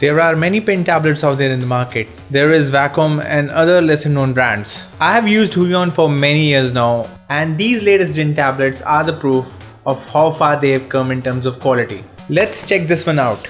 There are many pen tablets out there in the market. There is Wacom and other lesser known brands. I have used Huion for many years now, and these latest gen tablets are the proof of how far they have come in terms of quality. Let's check this one out.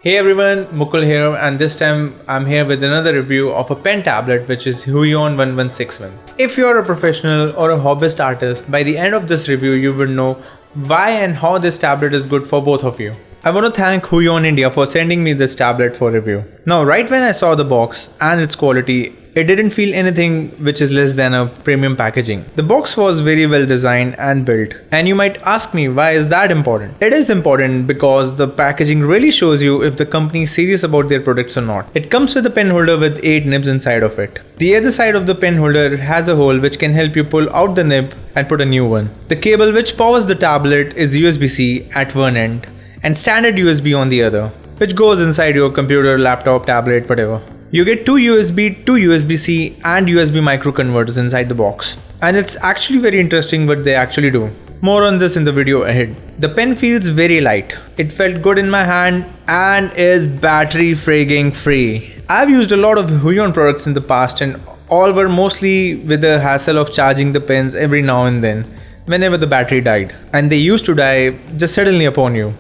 Hey everyone, Mukul here, and this time I'm here with another review of a pen tablet which is Huion 1161. If you're a professional or a hobbyist artist, by the end of this review you will know why and how this tablet is good for both of you. I want to thank Huion India for sending me this tablet for review. Now right when I saw the box and its quality, it didn't feel anything which is less than a premium packaging. The box was very well designed and built. And you might ask me, why is that important? It is important because the packaging really shows you if the company is serious about their products or not. It comes with a pen holder with 8 nibs inside of it. The other side of the pen holder has a hole which can help you pull out the nib and put a new one. The cable which powers the tablet is USB-C at one end and standard USB on the other, which goes inside your computer, laptop, tablet, whatever. You get 2 USB, 2 USB-C and USB micro converters inside the box. And it's actually very interesting what they actually do. More on this in the video ahead. The pen feels very light. It felt good in my hand and is battery frigging free. I've used a lot of Huion products in the past and all were mostly with the hassle of charging the pens every now and then whenever the battery died. And they used to die just suddenly upon you.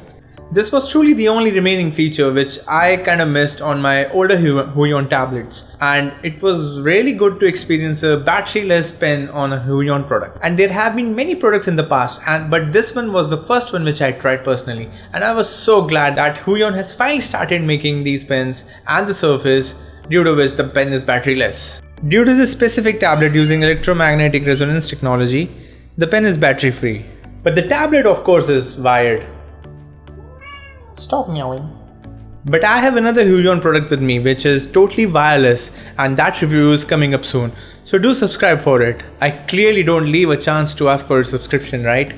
This was truly the only remaining feature which I kind of missed on my older Huion tablets, and it was really good to experience a batteryless pen on a Huion product. And there have been many products in the past, but this one was the first one which I tried personally, and I was so glad that Huion has finally started making these pens and the surface due to which the pen is batteryless. Due to this specific tablet using electromagnetic resonance technology, the pen is battery free. But the tablet of course is wired. Stop meowing. But I have another Huion product with me which is totally wireless, and that review is coming up soon. So do subscribe for it. I clearly don't leave a chance to ask for a subscription, right?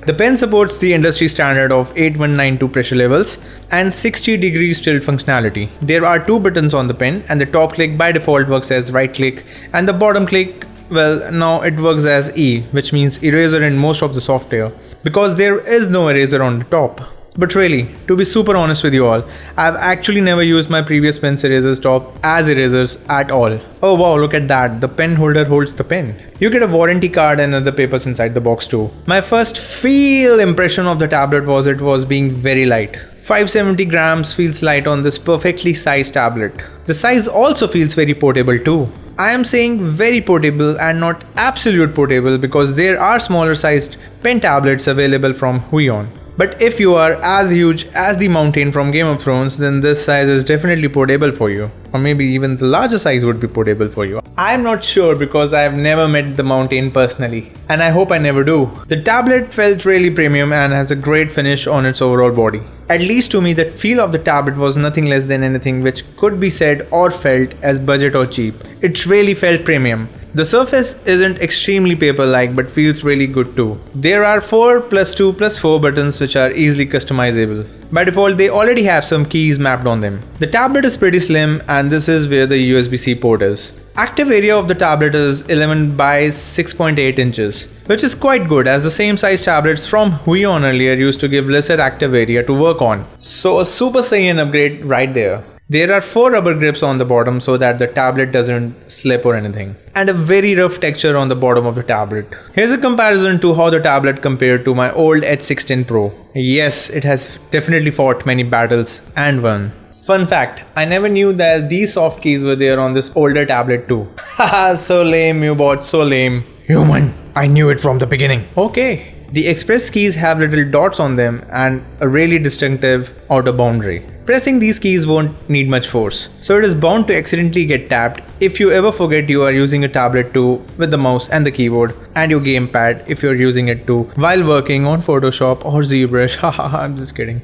The pen supports the industry standard of 8192 pressure levels and 60 degrees tilt functionality. There are 2 buttons on the pen, and the top click by default works as right click and the bottom click, well, now it works as E, which means eraser in most of the software because there is no eraser on the top. But really, to be super honest with you all, I've actually never used my previous pen's erasers top as erasers at all. Oh wow, look at that, the pen holder holds the pen. You get a warranty card and other papers inside the box too. My first feel impression of the tablet was it was being very light. 570 grams feels light on this perfectly sized tablet. The size also feels very portable too. I am saying very portable and not absolute portable because there are smaller sized pen tablets available from Huion. But if you are as huge as the mountain from Game of Thrones, then this size is definitely portable for you. Or maybe even the larger size would be portable for you. I am not sure because I have never met the mountain personally. And I hope I never do. The tablet felt really premium and has a great finish on its overall body. At least to me, that feel of the tablet was nothing less than anything which could be said or felt as budget or cheap. It really felt premium. The surface isn't extremely paper-like but feels really good too. There are 4+2+4 buttons which are easily customizable. By default, they already have some keys mapped on them. The tablet is pretty slim and this is where the USB-C port is. Active area of the tablet is 11 by 6.8 inches, which is quite good as the same size tablets from Huion earlier used to give lesser active area to work on. So a Super Saiyan upgrade right there. There are 4 rubber grips on the bottom so that the tablet doesn't slip or anything. And a very rough texture on the bottom of the tablet. Here's a comparison to how the tablet compared to my old H610 Pro. Yes, it has definitely fought many battles and won. Fun fact, I never knew that these soft keys were there on this older tablet too. Haha, so lame you bot, so lame. Human, I knew it from the beginning. Okay. The express keys have little dots on them and a really distinctive outer boundary. Pressing these keys won't need much force, so it is bound to accidentally get tapped if you ever forget you are using a tablet too with the mouse and the keyboard and your gamepad if you're using it too while working on Photoshop or ZBrush. Haha, I'm just kidding.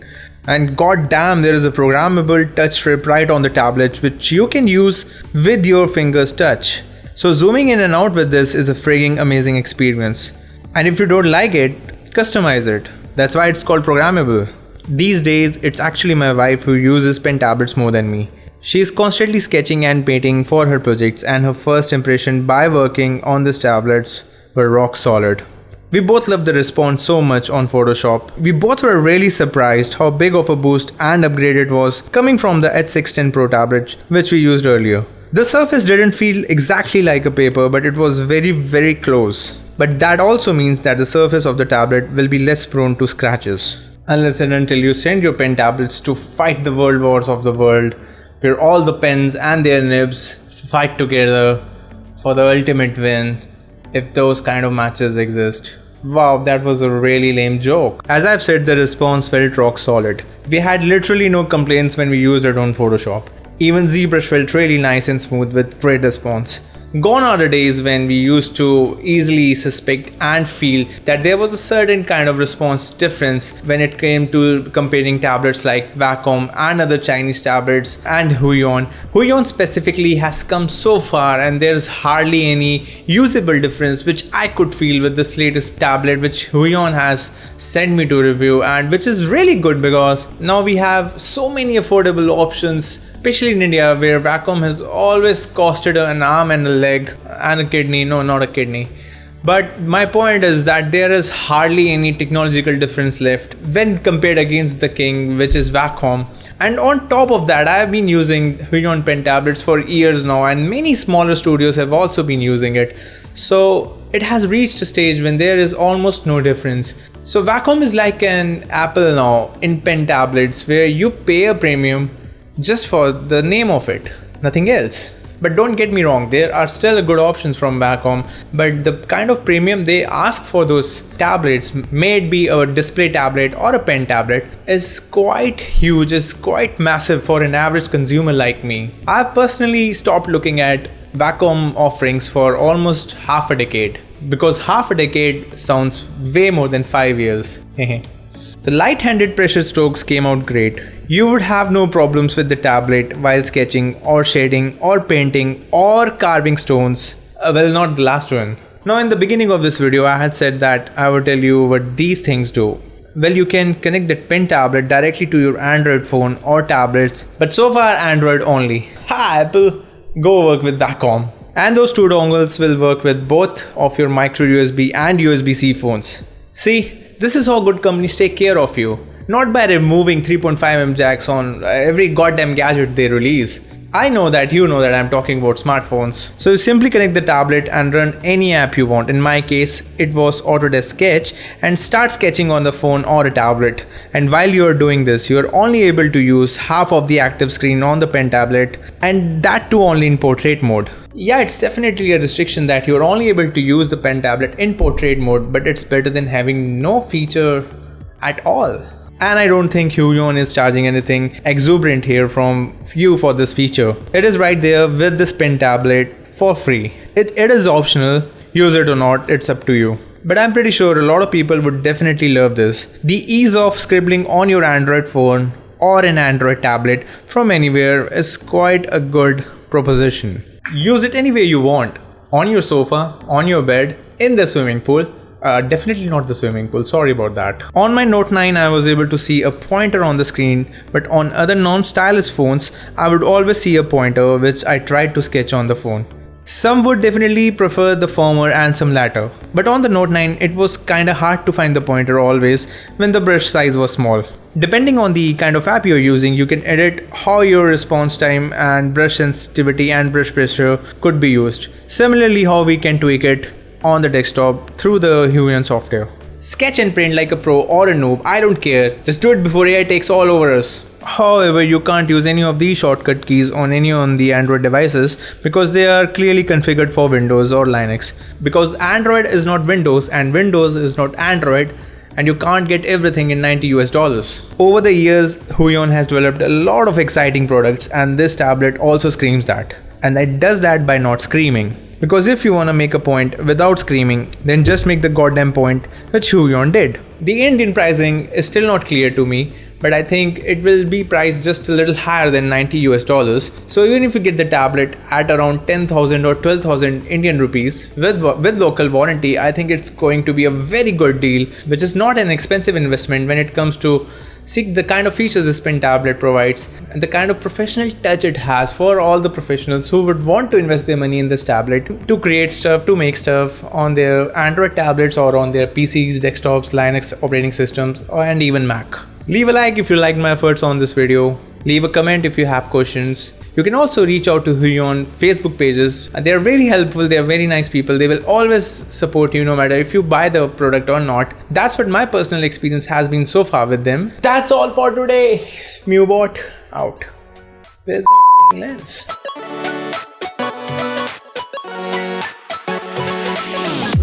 And goddamn, there is a programmable touch strip right on the tablet which you can use with your fingers touch. So zooming in and out with this is a frigging amazing experience. And if you don't like it, customize it. That's why it's called programmable. These days, it's actually my wife who uses pen tablets more than me. She's constantly sketching and painting for her projects, and her first impression by working on these tablets were rock solid. We both loved the response so much on Photoshop. We both were really surprised how big of a boost and upgrade it was coming from the H610 Pro tablet which we used earlier. The surface didn't feel exactly like a paper, but it was very close. But that also means that the surface of the tablet will be less prone to scratches. Unless and until you send your pen tablets to fight the world wars of the world, where all the pens and their nibs fight together for the ultimate win, if those kind of matches exist. Wow, that was a really lame joke. As I've said, the response felt rock solid. We had literally no complaints when we used it on Photoshop. Even ZBrush felt really nice and smooth with great response. Gone are the days when we used to easily suspect and feel that there was a certain kind of response difference when it came to comparing tablets like Wacom and other Chinese tablets and Huion. Huion specifically has come so far and there's hardly any usable difference which I could feel with this latest tablet which Huion has sent me to review, and which is really good because now we have so many affordable options, especially in India where Wacom has always costed an arm and a leg and a kidney. No, not a kidney. But my point is that there is hardly any technological difference left when compared against the king, which is Wacom. And on top of that, I have been using Huion pen tablets for years now, and many smaller studios have also been using it. So it has reached a stage when there is almost no difference. So Wacom is like an Apple now in pen tablets where you pay a premium just for the name of it, nothing else. But don't get me wrong, there are still good options from Wacom, but the kind of premium they ask for those tablets, may it be a display tablet or a pen tablet, is quite huge, is quite massive for an average consumer like me. I've personally stopped looking at Wacom offerings for almost half a decade, because half a decade sounds way more than 5 years. The light-handed pressure strokes came out great. You would have no problems with the tablet while sketching or shading or painting or carving stones. Well, not the last one. Now in the beginning of this video I had said that I would tell you what these things do. Well, you can connect the pen tablet directly to your Android phone or tablets, but so far Android only. Ha, Apple, go work with Wacom. And those two dongles will work with both of your micro USB and USB-C phones. See? This is how good companies take care of you, not by removing 3.5mm jacks on every goddamn gadget they release. I know that you know that I'm talking about smartphones. So you simply connect the tablet and run any app you want. In my case, it was Autodesk Sketch, and start sketching on the phone or a tablet. And while you are doing this, you are only able to use half of the active screen on the pen tablet, and that too only in portrait mode. Yeah, it's definitely a restriction that you're only able to use the pen tablet in portrait mode, but it's better than having no feature at all. And I don't think Huion is charging anything exuberant here from you for this feature. It is right there with this pen tablet for free. It is optional, use it or not, it's up to you. But I'm pretty sure a lot of people would definitely love this. The ease of scribbling on your Android phone or an Android tablet from anywhere is quite a good proposition. Use it any way you want, on your sofa, on your bed, in the swimming pool. Definitely not the swimming pool, sorry about that. On my Note 9 I was able to see a pointer on the screen, but on other non-stylus phones I would always see a pointer which I tried to sketch on the phone. Some would definitely prefer the former and some latter, but on the Note 9 it was kinda hard to find the pointer always when the brush size was small. Depending on the kind of app you're using, you can edit how your response time and brush sensitivity and brush pressure could be used. Similarly, how we can tweak it on the desktop through the Huion software. Sketch and print like a pro or a noob, I don't care. Just do it before AI takes all over us. However, you can't use any of these shortcut keys on the Android devices because they are clearly configured for Windows or Linux. Because Android is not Windows and Windows is not Android, and you can't get everything in $90 US. Over the years, Huion has developed a lot of exciting products, and this tablet also screams that. And it does that by not screaming. Because if you wanna make a point without screaming, then just make the goddamn point which Huion did. The Indian pricing is still not clear to me, but I think it will be priced just a little higher than 90 US dollars. So even if you get the tablet at around 10,000 or 12,000 Indian rupees with local warranty, I think it's going to be a very good deal, which is not an expensive investment when it comes to seek the kind of features this pen tablet provides and the kind of professional touch it has for all the professionals who would want to invest their money in this tablet to create stuff, to make stuff on their Android tablets or on their PCs, desktops, Linux operating systems, and even Mac. Leave a like if you liked my efforts on this video. Leave a comment if you have questions. You can also reach out to Huion Facebook pages. They are very helpful. They are very nice people. They will always support you no matter if you buy the product or not. That's what my personal experience has been so far with them. That's all for today. Mewbot out. Where's the lens?